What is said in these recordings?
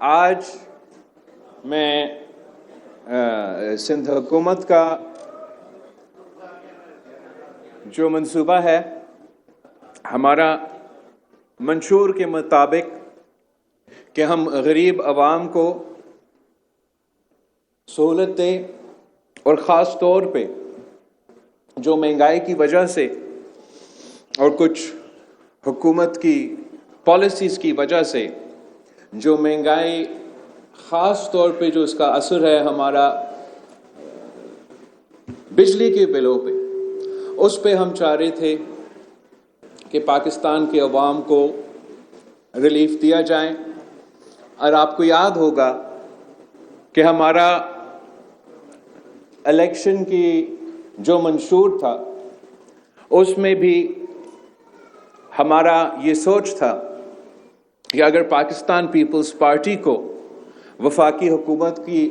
آج میں سندھ حکومت کا جو منصوبہ ہے ہمارا منشور کے مطابق کہ ہم غریب عوام کو سہولت دیں اور خاص طور پہ جو مہنگائی کی وجہ سے اور کچھ حکومت کی پالیسیز کی وجہ سے جو مہنگائی خاص طور پہ جو اس کا اثر ہے ہمارا بجلی کے بلوں پہ، اس پہ ہم چاہ رہے تھے کہ پاکستان کے عوام کو ریلیف دیا جائے۔ اور آپ کو یاد ہوگا کہ ہمارا الیکشن کی جو منشور تھا اس میں بھی ہمارا یہ سوچ تھا کہ اگر پاکستان پیپلز پارٹی کو وفاقی حکومت کی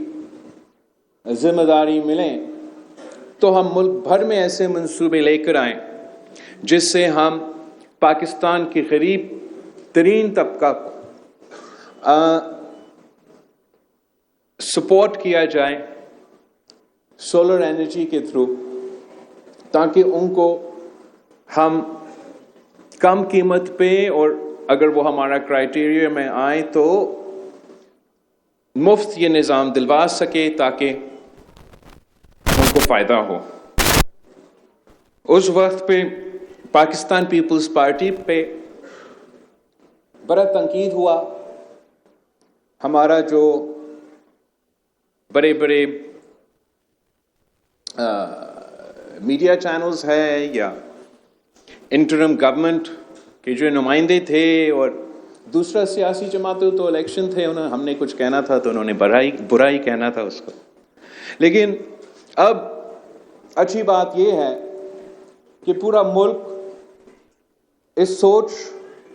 ذمہ داری ملیں تو ہم ملک بھر میں ایسے منصوبے لے کر آئیں جس سے ہم پاکستان کے غریب ترین طبقہ کو سپورٹ کیا جائے سولر انرجی کے تھرو، تاکہ ان کو ہم کم قیمت پہ اور اگر وہ ہمارا کرائیٹیریا میں آئے تو مفت یہ نظام دلوا سکے تاکہ ان کو فائدہ ہو۔ اس وقت پہ پاکستان پیپلز پارٹی پہ بڑا تنقید ہوا۔ ہمارا جو بڑے بڑے میڈیا چینلز ہے یا انٹرم گورنمنٹ کے جو نمائندے تھے اور دوسرا سیاسی جماعتوں تو الیکشن تھے، ہم نے کچھ کہنا تھا تو انہوں نے برائی کہنا تھا اس کو۔ لیکن اب اچھی بات یہ ہے کہ پورا ملک اس سوچ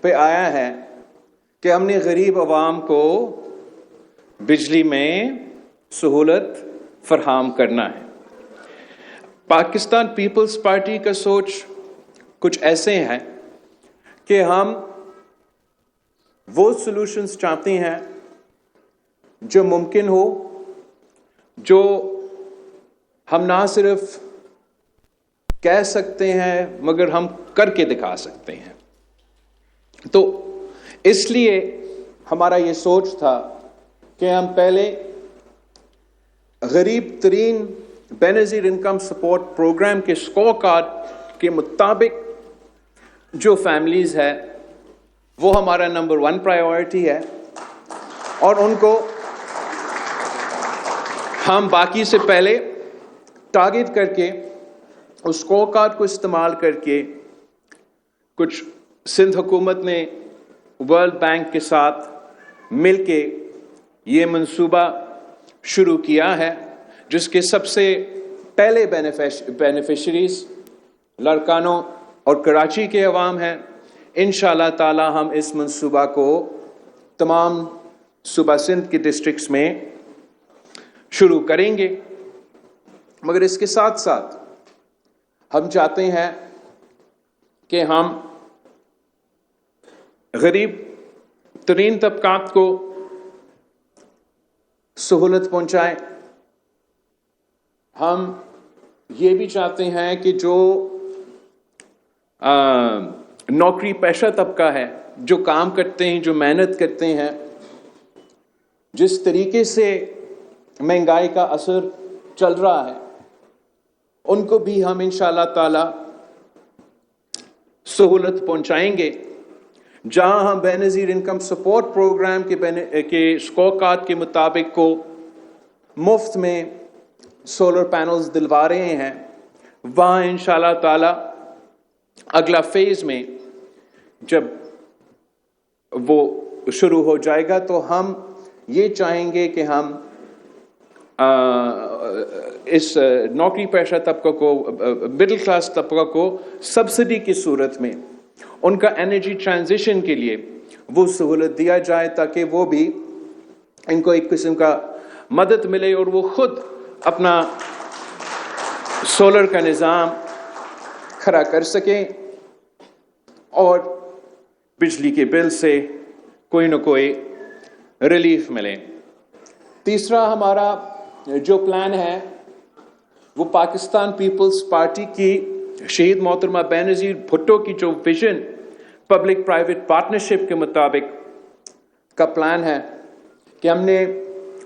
پہ آیا ہے کہ ہم نے غریب عوام کو بجلی میں سہولت فراہم کرنا ہے۔ پاکستان پیپلز پارٹی کا سوچ کچھ ایسے ہیں کہ ہم وہ سولوشنز چاہتے ہیں جو ممکن ہو، جو ہم نہ صرف کہہ سکتے ہیں مگر ہم کر کے دکھا سکتے ہیں۔ تو اس لیے ہمارا یہ سوچ تھا کہ ہم پہلے غریب ترین بے نظیر انکم سپورٹ پروگرام کے اسکور کارڈ کے مطابق جو فیملیز ہے وہ ہمارا نمبر 1 پرائیورٹی ہے، اور ان کو ہم باقی سے پہلے ٹارگٹ کر کے اس اسکور کارڈ کو استعمال کر کے کچھ سندھ حکومت نے ورلڈ بینک کے ساتھ مل کے یہ منصوبہ شروع کیا ہے، جس کے سب سے پہلے بینیفیشریز لاڑکانہ اور کراچی کے عوام ہیں۔ انشاءاللہ تعالی ہم اس منصوبہ کو تمام صوبہ سندھ کے ڈسٹرکٹس میں شروع کریں گے، مگر اس کے ساتھ ساتھ ہم چاہتے ہیں کہ ہم غریب ترین طبقات کو سہولت پہنچائیں۔ ہم یہ بھی چاہتے ہیں کہ جو نوکری پیشہ طبقہ ہے، جو کام کرتے ہیں، جو محنت کرتے ہیں، جس طریقے سے مہنگائی کا اثر چل رہا ہے، ان کو بھی ہم انشاءاللہ تعالی سہولت پہنچائیں گے۔ جہاں ہم بے نظیر انکم سپورٹ پروگرام کے اسکور کارڈ کے مطابق کو مفت میں سولر پینلز دلوا رہے ہیں، وہاں انشاءاللہ تعالی اگلا فیز میں جب وہ شروع ہو جائے گا تو ہم یہ چاہیں گے کہ ہم اس نوکری پیشہ طبقہ کو، مڈل کلاس طبقہ کو سبسڈی کی صورت میں ان کا انرجی ٹرانزیشن کے لیے وہ سہولت دیا جائے، تاکہ وہ بھی ان کو ایک قسم کا مدد ملے اور وہ خود اپنا سولر کا نظام کھڑا کر سکیں اور بجلی کے بل سے کوئی نہ کوئی रिलीफ मिले। तीसरा हमारा जो प्लान है वो पाकिस्तान पीपल्स पार्टी की शहीद मोहतरमा बेनज़ीर भुट्टो की जो विजन पब्लिक प्राइवेट पार्टनरशिप के मुताबिक का प्लान है कि हमने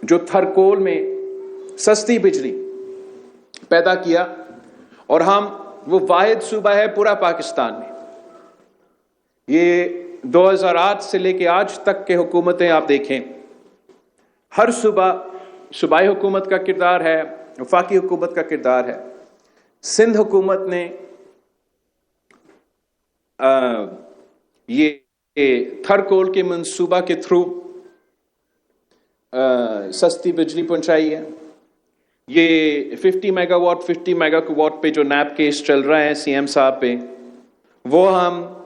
जो थरकोल में सस्ती बिजली पैदा किया और हम वो वाहिद सूबा है पूरा पाकिस्तान में। ये 2008 से लेके आज तक के हुकूमतें आप देखें, हर सूबाई हुकूमत का किरदार है, वफाकी हुकूमत का किरदार है। सिंध हुकूमत ने ये थरकोल के मंसूबा के थ्रू सस्ती बिजली पहुंचाई है। ये 50 मेगावाट पे जो नैप केस चल रहा है सीएम साहब पे, वो हम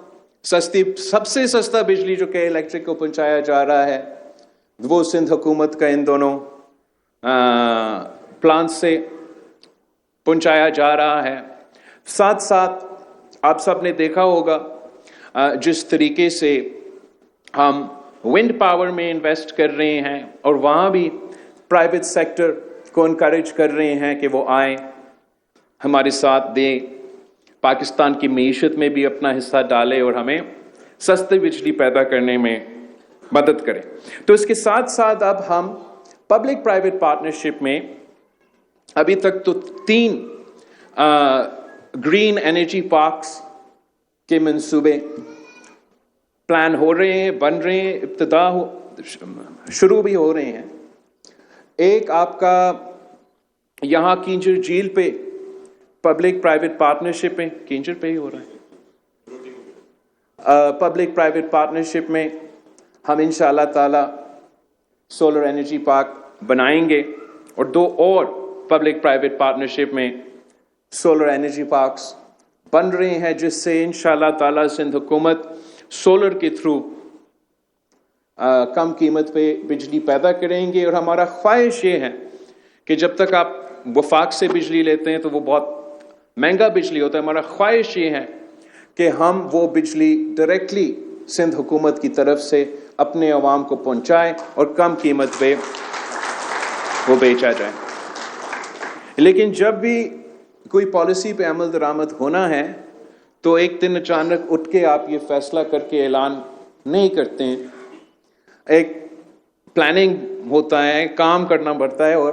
सबसे सस्ता बिजली जो के इलेक्ट्रिक को पहुंचाया जा रहा है वो सिंध हुकूमत का इन दोनों प्लांट से पहुंचाया जा रहा है। साथ साथ आप सब ने देखा होगा जिस तरीके से हम विंड पावर में इन्वेस्ट कर रहे हैं और वहाँ भी प्राइवेट सेक्टर को इनकरेज कर रहे हैं कि वो आए हमारे साथ दें, पाकिस्तान की मईशत में भी अपना हिस्सा डालें और हमें सस्ती बिजली पैदा करने में मदद करें। तो इसके साथ साथ अब हम पब्लिक प्राइवेट पार्टनरशिप में अभी तक तो 3 ग्रीन एनर्जी पार्क्स के मंसूबे प्लान हो रहे हैं, बन रहे हैं, शुरू भी हो रहे हैं। एक आपका यहाँ कींजर झील पे पब्लिक प्राइवेट पार्टनरशिप में, कींजर पे ही हो रहा है, पब्लिक प्राइवेट पार्टनरशिप में हम इंशाअल्लाह ताला सोलर एनर्जी पार्क बनाएंगे और 2 और पब्लिक प्राइवेट पार्टनरशिप में सोलर एनर्जी पार्क्स बन रहे हैं, जिससे इंशाअल्लाह ताला सिंध हुकूमत सोलर के थ्रू कम कीमत पे बिजली पैदा करेंगे। और हमारा ख्वाहिश ये है कि जब तक आप वफाक से बिजली लेते हैं तो वो बहुत महंगा बिजली होता है, हमारा ख्वाहिश ये है कि हम वो बिजली डायरेक्टली सिंध हुकूमत की तरफ से अपने अवाम को पहुंचाएं और कम कीमत पे वो बेचा जाए। लेकिन जब भी कोई पॉलिसी पे अमल दरामद होना है तो एक दिन अचानक उठ के आप ये फैसला करके ऐलान नहीं करते हैं। एक प्लानिंग होता है, काम करना पड़ता है और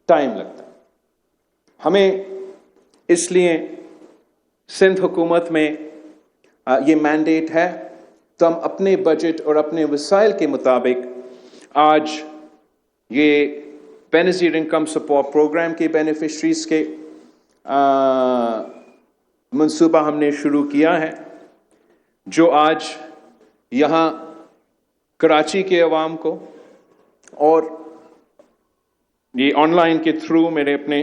टाइम लगता है। हमें इसलिए सिंध हुकूमत में ये मैंडेट है, तो हम अपने बजट और अपने वसाइल के मुताबिक आज ये बेनज़ीर इनकम सपोर्ट प्रोग्राम के बेनिफिशरीज के मंसूबा हमने शुरू किया है, जो आज यहाँ कराची के अवाम को और ये ऑनलाइन के थ्रू मेरे अपने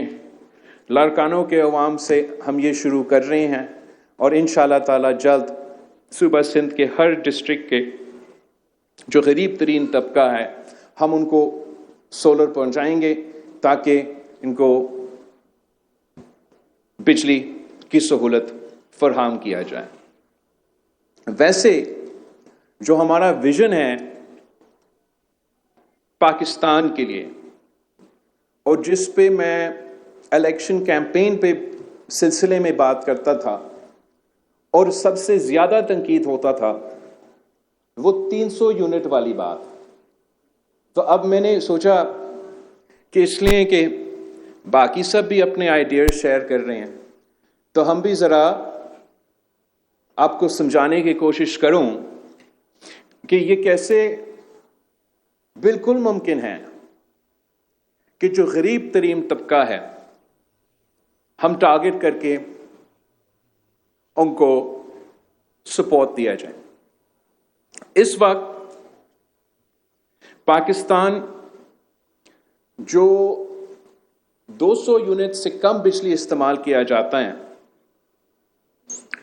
लारकानों के अवाम से हम ये शुरू कर रहे हैं। और इंशाअल्लाह ताला जल्द सूबा सिंध के हर डिस्ट्रिक्ट के जो गरीब तरीन तबका है हम उनको सोलर पहुंचाएंगे ताकि इनको बिजली की सहूलत फरहम किया जाए। वैसे जो हमारा विजन है पाकिस्तान के लिए और जिस पे मैं इलेक्शन कैंपेन पे सिलसिले में बात करता था और सबसे ज्यादा तनकीद होता था, वो 300 यूनिट वाली बात। तो अब मैंने सोचा कि इसलिए कि बाकी सब भी अपने आइडियाज शेयर कर रहे हैं तो हम भी जरा आपको समझाने की कोशिश करूं कि ये कैसे बिल्कुल मुमकिन है कि जो गरीब तरीन तबका है हम टारगेट करके उनको सपोर्ट दिया जाए। इस वक्त पाकिस्तान जो 200 यूनिट से कम बिजली इस्तेमाल किया जाता है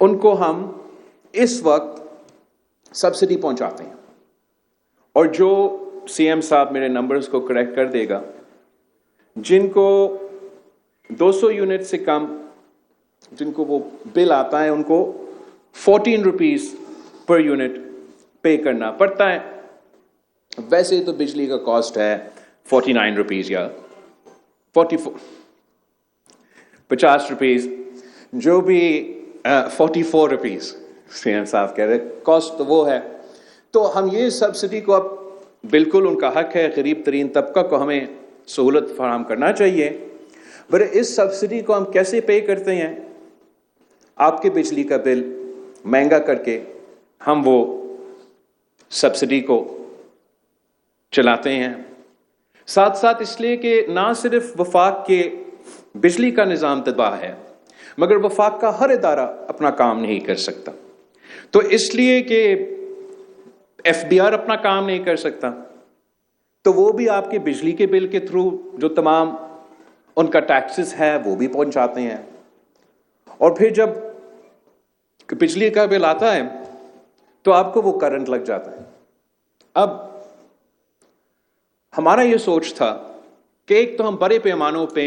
उनको हम इस वक्त सब्सिडी पहुंचाते हैं। और जो सीएम साहब मेरे नंबर्स को करेक्ट कर देगा, जिनको 200 यूनिट से कम जिनको वो बिल आता है उनको 14 रुपीस पर यूनिट पे करना पड़ता है। वैसे तो बिजली का कॉस्ट है 49 रुपीज़ या 50 रुपीज़, जो भी 44 रुपीज़ सीएम साहब कह रहे, कॉस्ट तो वो है। तो हम ये सब्सिडी को, अब बिल्कुल उनका हक है, गरीब तरीन तबका को हमें सहूलत फराहम करना चाहिए, पर इस सब्सिडी को हम कैसे पे करते हैं? आपके बिजली का बिल महंगा करके हम वो सब्सिडी को चलाते हैं। साथ साथ इसलिए कि ना सिर्फ वफाक के बिजली का निज़ाम तबाह है, मगर वफाक का हर इदारा अपना काम नहीं कर सकता। तो इसलिए कि एफबीआर अपना काम नहीं कर सकता, तो वो भी आपके बिजली के बिल के थ्रू जो तमाम उनका टैक्सेस है वो भी पहुंचाते हैं। और फिर जब बिजली का बिल आता है तो आपको वो करंट लग जाता है। अब हमारा ये सोच था कि एक तो हम बड़े पैमानों पे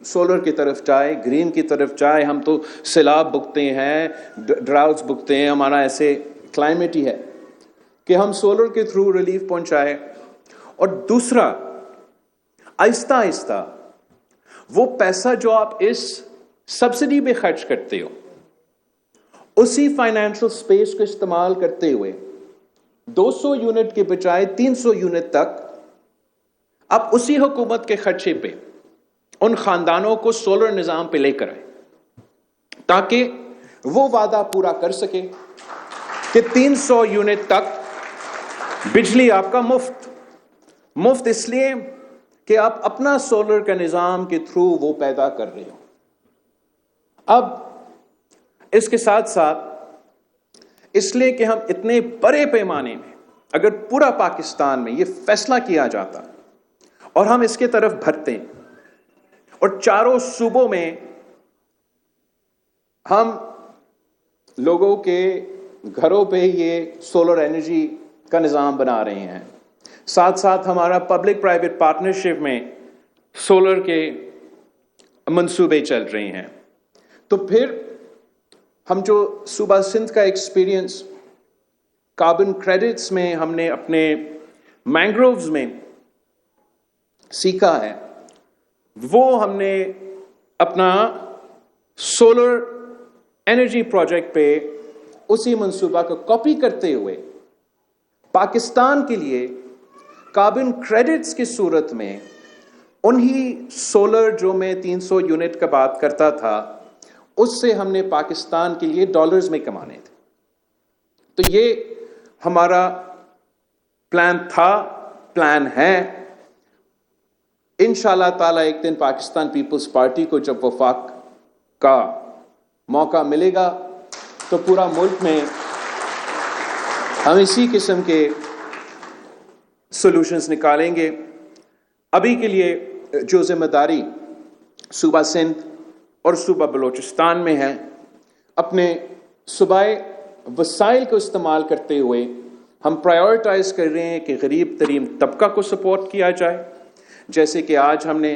सोलर की तरफ जाए, ग्रीन की तरफ जाए। हम तो सैलाब भुगते हैं, ड्राउट्स भुगते हैं, हमारा ऐसे क्लाइमेट ही है कि हम सोलर के थ्रू रिलीफ पहुंचाए। और दूसरा, आहिस्ता आहिस्ता वो पैसा जो आप इस सब्सिडी पे खर्च करते हो, उसी फाइनेंशियल स्पेस को इस्तेमाल करते हुए 200 यूनिट के बजाय 300 यूनिट तक आप उसी हुकूमत के खर्चे पे उन खानदानों को सोलर निजाम पे लेकर आए, ताकि वो वादा पूरा कर सके कि 300 यूनिट तक बिजली आपका मुफ्त इसलिए कि आप अपना सोलर का निजाम के थ्रू वो पैदा कर रहे हो। अब इसके साथ साथ इसलिए कि हम इतने बड़े पैमाने में, अगर पूरा पाकिस्तान में ये फैसला किया जाता और हम इसके तरफ भरते हैं और चारों सूबों में हम लोगों के घरों पे ये सोलर एनर्जी का निज़ाम बना रहे हैं, साथ साथ हमारा पब्लिक प्राइवेट पार्टनरशिप में सोलर के मंसूबे चल रहे हैं, तो फिर हम जो सूबा सिंध का एक्सपीरियंस कार्बन क्रेडिट्स में हमने अपने मैंग्रोव्स में सीखा है, वो हमने अपना सोलर एनर्जी प्रोजेक्ट पे उसी मंसूबा को कॉपी करते हुए पाकिस्तान के लिए कार्बन क्रेडिट्स की सूरत में उन्हीं सोलर जो मैं 300 यूनिट का बात करता था, उससे हमने पाकिस्तान के लिए डॉलर्स में कमाने थे। तो ये हमारा प्लान था, प्लान है। इंशाअल्लाह ताला एक दिन पाकिस्तान पीपल्स पार्टी को जब वफाक का मौका मिलेगा तो पूरा मुल्क में हम इसी किस्म के सॉल्यूशंस निकालेंगे। अभी के लिए जो जिम्मेदारी सूबा सिंध और सूबा बलूचिस्तान में है, अपने सूबाई वसाइल को इस्तेमाल करते हुए हम प्रायोरिटाइज कर रहे हैं कि गरीब तरीन तबका को सपोर्ट किया जाए, जैसे कि आज हमने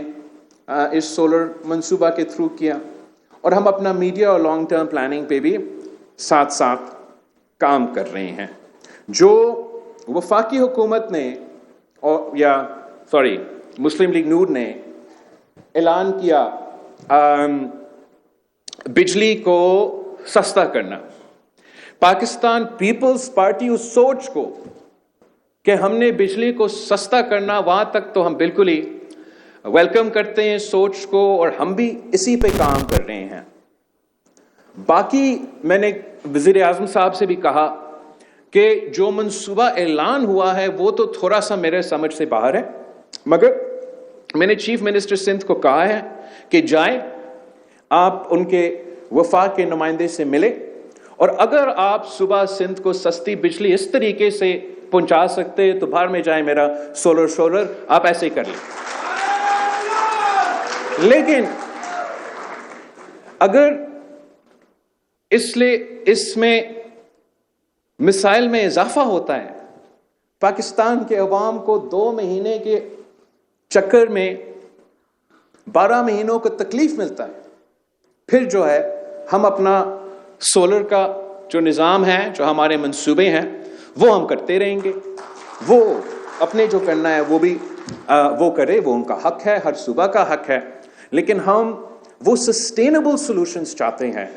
इस सोलर मंसूबा के थ्रू किया, और हम अपना मीडिया और लॉन्ग टर्म प्लानिंग पे भी साथ साथ काम कर रहे हैं। जो वफाकी हुकूमत ने मुस्लिम लीग नून ने ऐलान किया बिजली को सस्ता करना, पाकिस्तान पीपल्स पार्टी उस सोच को कि हमने बिजली को सस्ता करना, वहां तक तो हम बिल्कुल ही वेलकम करते हैं सोच को, और हम भी इसी पे काम कर रहे हैं। बाकी मैंने वज़ीर आज़म साहब से भी कहा कि जो मंसूबा ऐलान हुआ है वो तो थोड़ा सा मेरे समझ से बाहर है, मगर मैंने चीफ मिनिस्टर सिंध को कहा है कि जाएं, आप उनके वफाक के नुमाइंदे से मिले, और अगर आप सूबा सिंध को सस्ती बिजली इस तरीके से पहुंचा सकते हैं तो बाहर में जाए, मेरा सोलर आप ऐसे कर लें। लेकिन अगर इसमें मिसाइल में इजाफा होता है, पाकिस्तान के अवाम को 2 महीने के चक्कर में 12 महीनों को तकलीफ मिलता है, फिर जो है हम अपना सोलर का जो निज़ाम है, जो हमारे मंसूबे हैं, वो हम करते रहेंगे। वो अपने जो करना है वो भी वो करे, वो उनका हक है, हर सूबा का हक है, लेकिन हम वो सस्टेनेबल सॉल्यूशंस चाहते हैं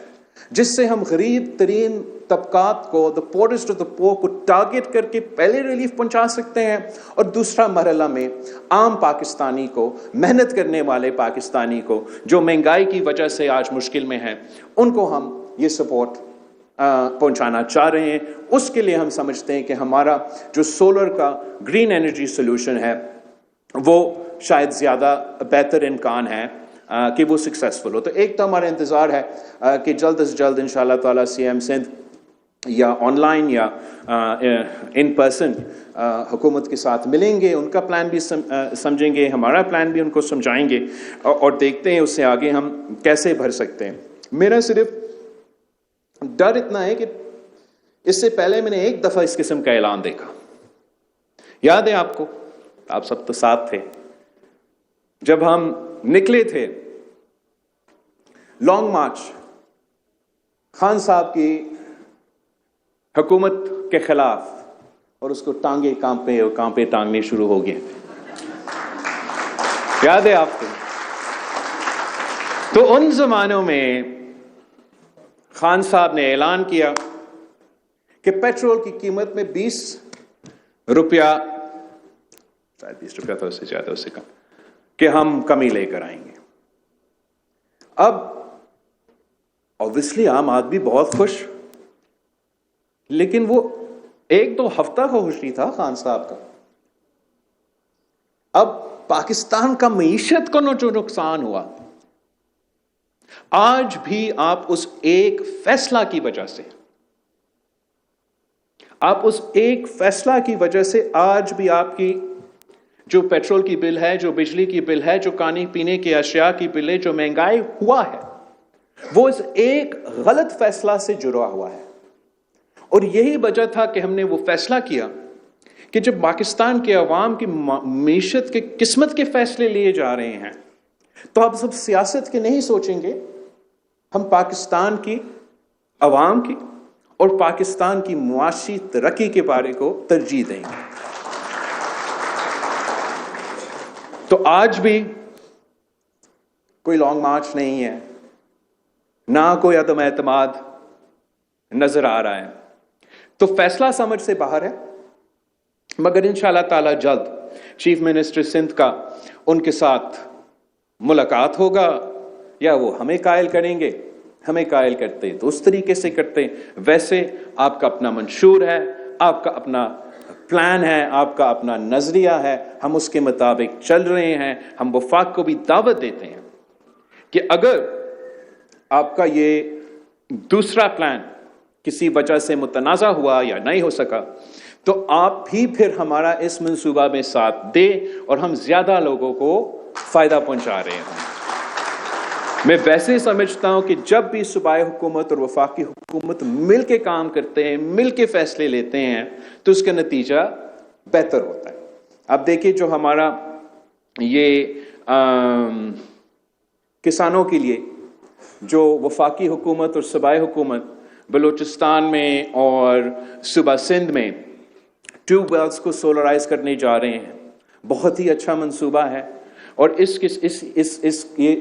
जिससे हम गरीब तरीन तबकात को, द पोरेस्ट ऑफ द पोर को टारगेट करके पहले रिलीफ पहुंचा सकते हैं, और दूसरा मरहला में आम पाकिस्तानी को, मेहनत करने वाले पाकिस्तानी को जो महंगाई की वजह से आज मुश्किल में है, उनको हम ये सपोर्ट पहुंचाना चाह रहे हैं। उसके लिए हम समझते हैं कि हमारा जो सोलर का ग्रीन एनर्जी सोल्यूशन है वो शायद ज़्यादा बेहतर इम्कान है कि वो सक्सेसफुल हो। तो एक तो हमारा इंतज़ार है कि जल्द से जल्द इंशाअल्लाह ताला CM सिंध या ऑनलाइन या इन पर्सन हुकूमत के साथ मिलेंगे, उनका प्लान भी समझेंगे, हमारा प्लान भी उनको समझाएंगे, और देखते हैं उससे आगे हम कैसे भर सकते हैं। मेरा सिर्फ डर इतना है कि इससे पहले मैंने एक दफ़ा इस किस्म का ऐलान देखा, याद है आपको, आप सब तो साथ थे, जब हम निकले थे लॉन्ग मार्च खान साहब की हुकूमत के खिलाफ, और उसको टांगे कांपे टांगने शुरू हो गए, याद है आपको? तो उन जमानों में खान साहब ने ऐलान किया कि पेट्रोल की कीमत में 20 रुपया, शायद 20 रुपया था, उससे ज्यादा, उससे कम, कि हम कमी लेकर आएंगे। अब ऑब्वियसली आम आदमी बहुत खुश, लेकिन वो एक दो हफ्ता का खुश नहीं था खान साहब का। अब पाकिस्तान का मईशत को जो नुकसान हुआ, आज भी आप उस एक फैसला की वजह से, आज भी आपकी जो पेट्रोल की बिल है, जो बिजली की बिल है, जो खाने पीने के अशिया की बिल है, जो महंगाई हुआ है, वो इस एक गलत फैसला से जुड़ा हुआ है। और यही वजह था कि हमने वो फैसला किया कि जब पाकिस्तान के अवाम की मईशत के किस्मत के फैसले लिए जा रहे हैं, तो आप सब सियासत के नहीं सोचेंगे, हम पाकिस्तान की अवाम की और पाकिस्तान की मुआशी तरक्की के बारे को तरजीह देंगे। तो आज भी कोई लॉन्ग मार्च नहीं है, ना कोई अदम एतमाद नजर आ रहा है, तो फैसला समझ से बाहर है। मगर इंशाअल्लाह ताला जल्द चीफ मिनिस्टर सिंध का उनके साथ मुलाकात होगा, या वो हमें कायल करेंगे, हमें कायल करते तो उस तरीके से करते। वैसे आपका अपना मंशूर है, आपका अपना प्लान है, आपका अपना नजरिया है, हम उसके मुताबिक चल रहे हैं। हम वफाक को भी दावत देते हैं कि अगर आपका ये दूसरा प्लान किसी वजह से मुतनाज़ा हुआ या नहीं हो सका, तो आप भी फिर हमारा इस मंसूबा में साथ दे और हम ज्यादा लोगों को फायदा पहुंचा रहे हैं। मैं वैसे समझता हूं कि जब भी सूबाई हुकूमत और वफाकी हुकूमत मिल के काम करते हैं, मिल के फैसले लेते हैं, तो उसका नतीजा बेहतर होता है। अब देखिए, जो हमारा ये किसानों के लिए जो वफाकी हुकूमत और सूबाई हुकूमत बलूचिस्तान में और सूबा सिंध में ट्यूबवेल्स को सोलराइज करने जा रहे हैं, बहुत ही अच्छा मंसूबा है। और ये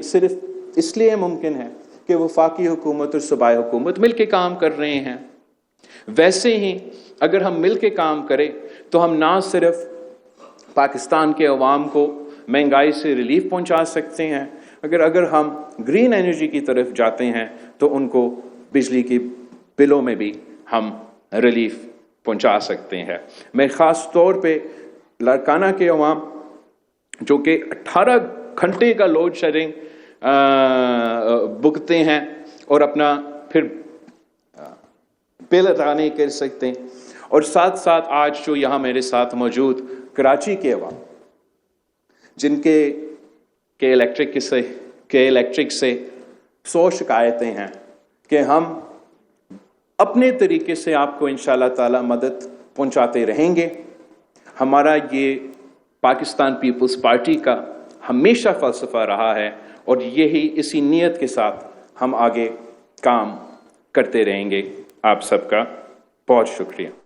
सिर्फ इसलिए मुमकिन है कि वफाकी हुकूमत और सूबाई हुकूमत मिल के काम कर रहे हैं। वैसे ही अगर हम मिल के काम करें तो हम ना सिर्फ पाकिस्तान के अवाम को महंगाई से रिलीफ पहुंचा सकते हैं, अगर हम ग्रीन एनर्जी की तरफ जाते हैं तो उनको बिजली की बिलों में भी हम रिलीफ पहुंचा सकते हैं। मैं ख़ास तौर पे लारकाना के अवाम जो कि 18 घंटे का लोड शेडिंग भुगतते हैं और अपना फिर बिल अदा नहीं कर सकते, और साथ साथ आज जो यहाँ मेरे साथ मौजूद कराची के अवाम जिनके इलेक्ट्रिक से 100 शिकायतें हैं, कि हम अपने तरीके से आपको इंशाअल्लाह ताला मदद पहुंचाते रहेंगे। हमारा ये पाकिस्तान पीपल्स पार्टी का हमेशा फ़लसफ़ा रहा है, और यही इसी नीयत के साथ हम आगे काम करते रहेंगे। आप सबका बहुत शुक्रिया।